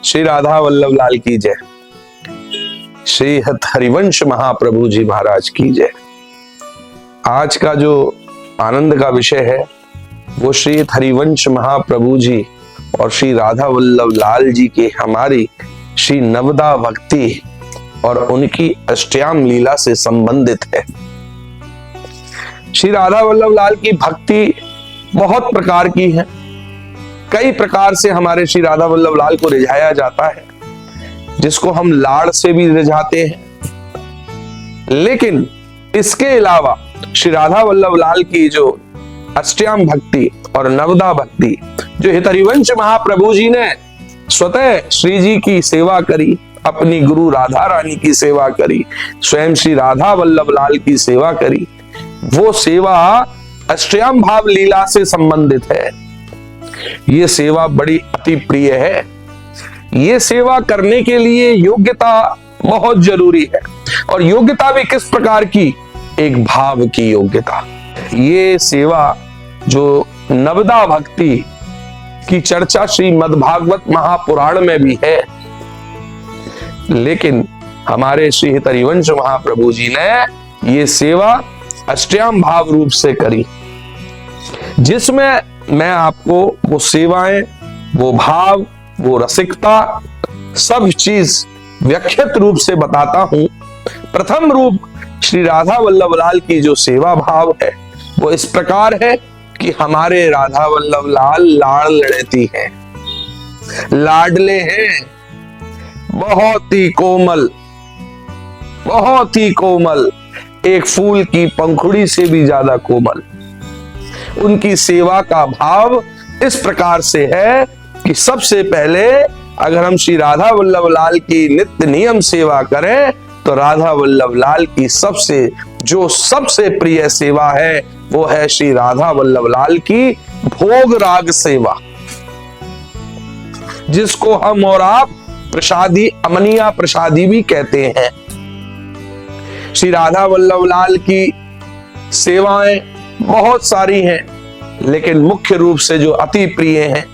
श्री राधा वल्लभ लाल की जय। श्री हरिवंश महाप्रभु जी महाराज की जय। आज का जो आनंद का विषय है वो श्री हरिवंश महाप्रभु जी और श्री राधा वल्लभ लाल जी की हमारी श्री नवदा भक्ति और उनकी अष्टयाम लीला से संबंधित है। श्री राधा वल्लभ लाल की भक्ति बहुत प्रकार की है। कई प्रकार से हमारे श्री राधा वल्लभ लाल को रिझाया जाता है, जिसको हम लाड़ से भी रिझाते हैं। लेकिन इसके अलावा श्री राधा वल्लभ लाल की जो अष्टयाम भक्ति और नवदा भक्ति, जो हरिवंश महाप्रभु जी ने स्वतः श्री जी की सेवा करी, अपनी गुरु राधा रानी की सेवा करी, स्वयं श्री राधा वल्लभ लाल की सेवा करी, वो सेवा अष्टयाम भाव लीला से संबंधित है। ये सेवा बड़ी अति प्रिय है। ये सेवा करने के लिए योग्यता बहुत जरूरी है। और योग्यता भी किस प्रकार की? एक भाव की योग्यता। ये सेवा जो नवदा भक्ति की चर्चा श्री मद्भागवत महापुराण में भी है, लेकिन हमारे श्री हरिवंश महाप्रभु जी ने ये सेवा अष्टयाम भाव रूप से करी, जिसमें मैं आपको वो सेवाएं, वो भाव, वो रसिकता, सब चीज व्यख्यत रूप से बताता हूं। प्रथम रूप श्री राधा वल्लभ लाल की जो सेवा भाव है वो इस प्रकार है कि हमारे राधा वल्लभ लाल लाड़ लड़ती हैं, लाडले हैं, बहुत ही कोमल, बहुत ही कोमल, एक फूल की पंखुड़ी से भी ज्यादा कोमल। उनकी सेवा का भाव इस प्रकार से है कि सबसे पहले अगर हम श्री राधा वल्लभ लाल की नित्य नियम सेवा करें तो राधा वल्लभ लाल की सबसे प्रिय सेवा है वो है श्री राधा वल्लभ लाल की भोग राग सेवा, जिसको हम और आप प्रसादी, अमनिया प्रसादी भी कहते हैं। श्री राधा वल्लभ लाल की सेवाएं बहुत सारी हैं, लेकिन मुख्य रूप से जो अति प्रिय हैं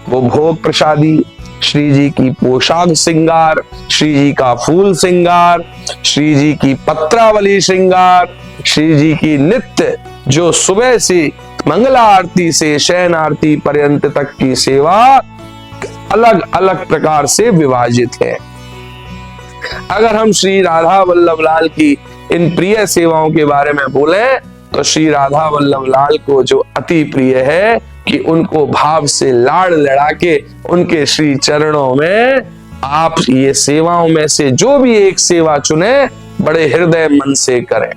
वो भोग प्रसादी, श्री जी की पोशाक श्रृंगार, श्री जी का फूल श्रृंगार, श्री जी की पत्रावली श्रृंगार, श्री जी की नित्य जो सुबह से मंगला आरती से शयन आरती पर्यंत तक की सेवा अलग अलग प्रकार से विभाजित है। अगर हम श्री राधा वल्लभ लाल की इन प्रिय सेवाओं के बारे में बोलें तो श्री राधा वल्लभ लाल को जो अति प्रिय है कि उनको भाव से लाड़ लड़ा के उनके श्री चरणों में आप ये सेवाओं में से जो भी एक सेवा चुने, बड़े हृदय मन से करें।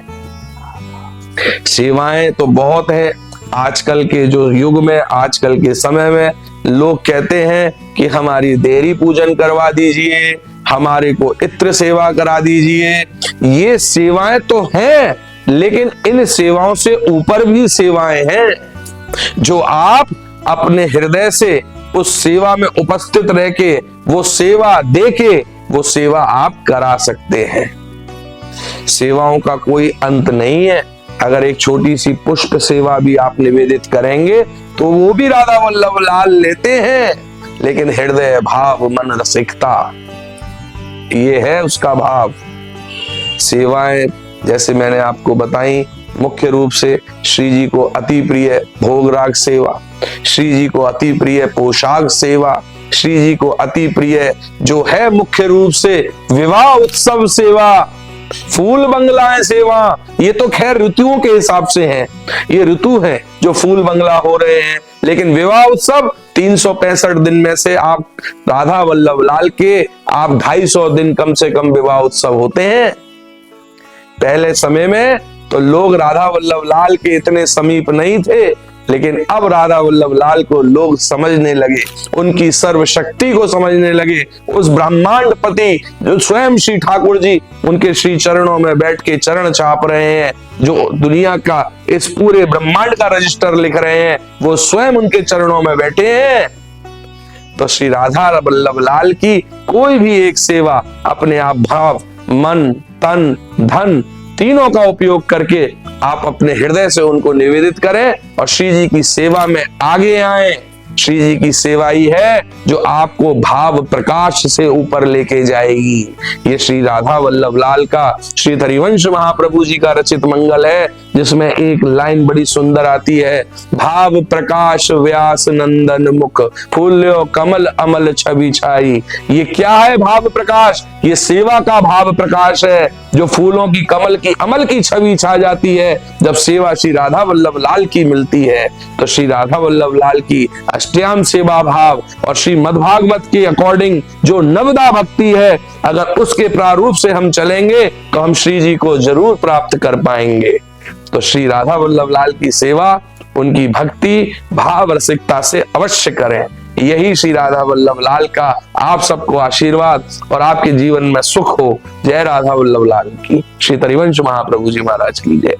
सेवाएं तो बहुत हैं। आजकल के जो युग में, आजकल के समय में लोग कहते हैं कि हमारी देरी पूजन करवा दीजिए, हमारे को इत्र सेवा करा दीजिए। ये सेवाएं तो हैं, लेकिन इन सेवाओं से ऊपर भी सेवाएं हैं जो आप अपने हृदय से उस सेवा में उपस्थित रह के वो सेवा दे के वो सेवा आप करा सकते हैं। सेवाओं का कोई अंत नहीं है। अगर एक छोटी सी पुष्प सेवा भी आप निवेदित करेंगे तो वो भी राधा वल्लभ लाल लेते हैं, लेकिन हृदय भाव मन रसिकता ये है उसका भाव। सेवाएं जैसे मैंने आपको बताई, मुख्य रूप से श्री जी को अति प्रिय भोग राग सेवा, श्री जी को अति प्रिय पोशाक सेवा, श्री जी को अति प्रिय जो है मुख्य रूप से विवाह उत्सव सेवा, फूल बंगलाएं सेवा। ये तो खैर ऋतुओं के हिसाब से हैं, ये ऋतु है जो फूल बंगला हो रहे हैं, लेकिन विवाह उत्सव 365 दिन में से आप राधा वल्लभ लाल के आप 250 दिन कम से कम विवाह उत्सव होते हैं। पहले समय में तो लोग राधा वल्लभ लाल के इतने समीप नहीं थे, लेकिन अब राधा वल्लभ लाल को लोग समझने लगे, उनकी सर्वशक्ति को समझने लगे। उस ब्रह्मांड पति जो स्वयं श्री ठाकुर जी उनके श्री चरणों में बैठ के चरण चाप रहे हैं, जो दुनिया का इस पूरे ब्रह्मांड का रजिस्टर लिख रहे हैं, वो स्वयं उनके चरणों में बैठे हैं। तो श्री राधा वल्लभ लाल की कोई भी एक सेवा अपने आप भाव, मन, तन, धन तीनों का उपयोग करके आप अपने हृदय से उनको निवेदित करें और श्री जी की सेवा में आगे आए। श्री जी की सेवा ही है जो आपको भाव प्रकाश से ऊपर लेके जाएगी। ये श्री राधा वल्लभ लाल का श्री हरिवंश महाप्रभु जी का रचित मंगल है, जिसमें एक लाइन बड़ी सुंदर आती है, भाव प्रकाश व्यास नंदन मुख फूल्यो कमल अमल छवि छाई। ये क्या है भाव प्रकाश? ये सेवा का भाव प्रकाश है, जो फूलों की कमल की अमल की छवि छा जाती है जब सेवा श्री राधा वल्लभ लाल की मिलती है। तो श्री राधा वल्लभ लाल की अष्टयाम सेवा भाव और श्री मद्भागवत के अकॉर्डिंग जो नवदा भक्ति है, अगर उसके प्रारूप से हम चलेंगे तो हम श्री जी को जरूर प्राप्त कर पाएंगे। तो श्री राधा वल्लभ लाल की सेवा, उनकी भक्ति भाव रसिकता से अवश्य करें। यही श्री राधा वल्लभ लाल का आप सबको आशीर्वाद और आपके जीवन में सुख हो। जय राधा वल्लभ लाल की। श्री हरिवंश महाप्रभु जी महाराज की जय।